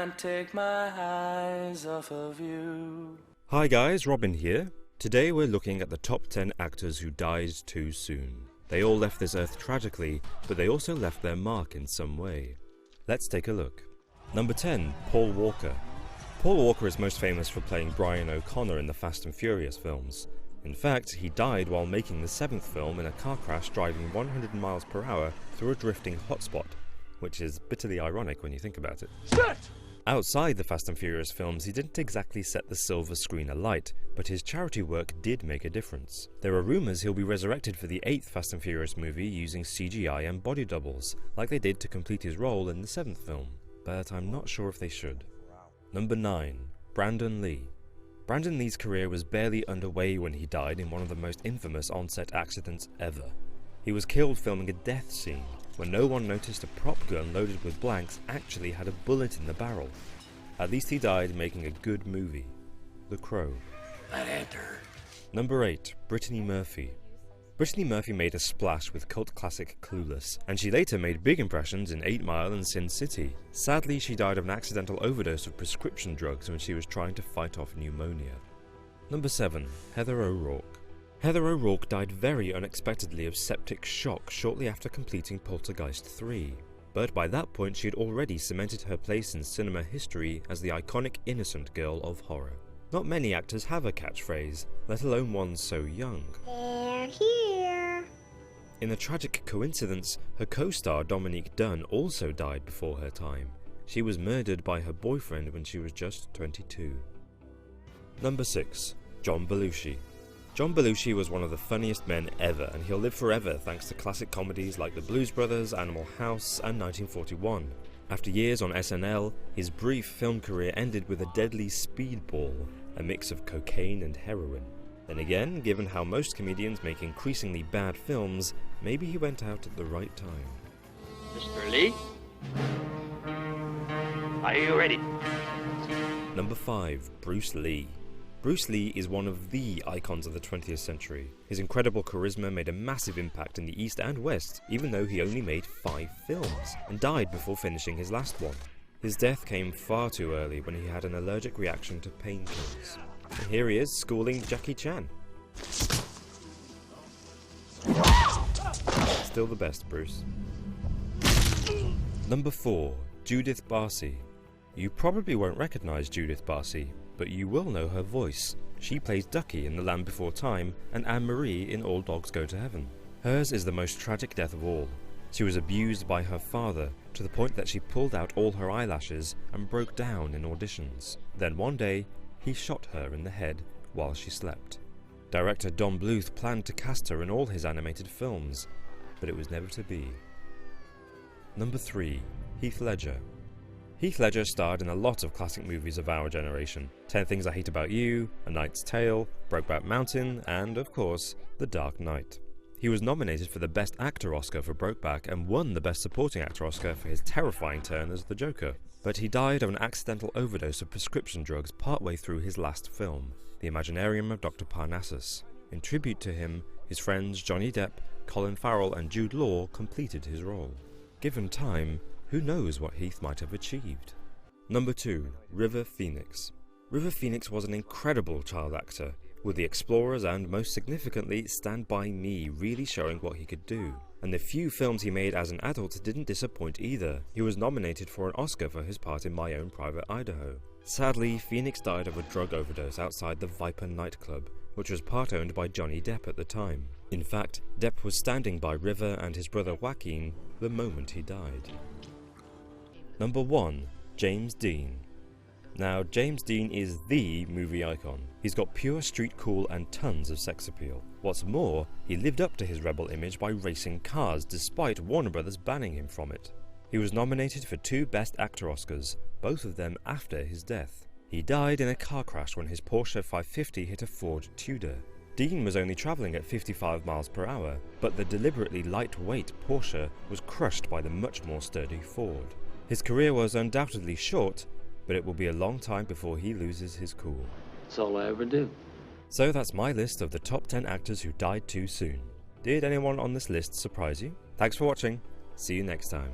can't take my eyes off of you. Hi guys, Robin here. Today we're looking at the top 10 actors who died too soon. They all left this earth tragically, but they also left their mark in some way. Let's take a look. Number 10, Paul Walker. Paul Walker is most famous for playing Brian O'Connor in the Fast and Furious films. In fact, he died while making the 7th film in a car crash driving 100 miles per hour through a drifting hotspot, which is bitterly ironic when you think about it. Shit! Outside the Fast and Furious films, he didn't exactly set the silver screen alight, but his charity work did make a difference. There are rumours he'll be resurrected for the 8th Fast and Furious movie using CGI and body doubles, like they did to complete his role in the 7th film, but I'm not sure if they should. Number 9, Brandon Lee. Brandon Lee's career was barely underway when he died in one of the most infamous on-set accidents ever. He was killed filming a death scene, when no one noticed a prop gun loaded with blanks actually had a bullet in the barrel. At least he died making a good movie. The Crow. That enter. Number 8, Brittany Murphy. Brittany Murphy made a splash with cult classic Clueless, and she later made big impressions in 8 Mile and Sin City. Sadly, she died of an accidental overdose of prescription drugs when she was trying to fight off pneumonia. Number 7, Heather O'Rourke. Heather O'Rourke died very unexpectedly of septic shock shortly after completing Poltergeist 3. But by that point she had already cemented her place in cinema history as the iconic innocent girl of horror. Not many actors have a catchphrase, let alone one so young. They're here. In a tragic coincidence, her co-star Dominique Dunne also died before her time. She was murdered by her boyfriend when she was just 22. Number 6, John Belushi. John Belushi was one of the funniest men ever, and he'll live forever thanks to classic comedies like The Blues Brothers, Animal House, and 1941. After years on SNL, his brief film career ended with a deadly speedball, a mix of cocaine and heroin. Then again, given how most comedians make increasingly bad films, maybe he went out at the right time. Mr. Lee? Are you ready? Number 5, Bruce Lee. Bruce Lee is one of the icons of the 20th century. His incredible charisma made a massive impact in the East and West, even though he only made 5 films, and died before finishing his last one. His death came far too early when he had an allergic reaction to painkillers. And here he is, schooling Jackie Chan. Still the best, Bruce. Number 4, Judith Barcy. You probably won't recognise Judith Barcy, but you will know her voice. She plays Ducky in The Land Before Time and Anne-Marie in All Dogs Go to Heaven. Hers is the most tragic death of all. She was abused by her father to the point that she pulled out all her eyelashes and broke down in auditions. Then one day, he shot her in the head while she slept. Director Don Bluth planned to cast her in all his animated films, but it was never to be. Number 3, Heath Ledger. Heath Ledger starred in a lot of classic movies of our generation. 10 Things I Hate About You, A Knight's Tale, Brokeback Mountain, and, of course, The Dark Knight. He was nominated for the Best Actor Oscar for Brokeback and won the Best Supporting Actor Oscar for his terrifying turn as the Joker. But he died of an accidental overdose of prescription drugs partway through his last film, The Imaginarium of Dr. Parnassus. In tribute to him, his friends Johnny Depp, Colin Farrell and Jude Law completed his role. Given time, who knows what Heath might have achieved? Number 2, River Phoenix. River Phoenix was an incredible child actor, with The Explorers and, most significantly, Stand By Me really showing what he could do. And the few films he made as an adult didn't disappoint either. He was nominated for an Oscar for his part in My Own Private Idaho. Sadly, Phoenix died of a drug overdose outside the Viper nightclub, which was part-owned by Johnny Depp at the time. In fact, Depp was standing by River and his brother Joaquin the moment he died. Number 1, James Dean. Now, James Dean is the movie icon. He's got pure street cool and tons of sex appeal. What's more, he lived up to his rebel image by racing cars despite Warner Brothers banning him from it. He was nominated for 2 Best Actor Oscars, both of them after his death. He died in a car crash when his Porsche 550 hit a Ford Tudor. Dean was only travelling at 55 miles per hour, but the deliberately lightweight Porsche was crushed by the much more sturdy Ford. His career was undoubtedly short, but it will be a long time before he loses his cool. That's all I ever do. So that's my list of the top 10 actors who died too soon. Did anyone on this list surprise you? Thanks for watching. See you next time.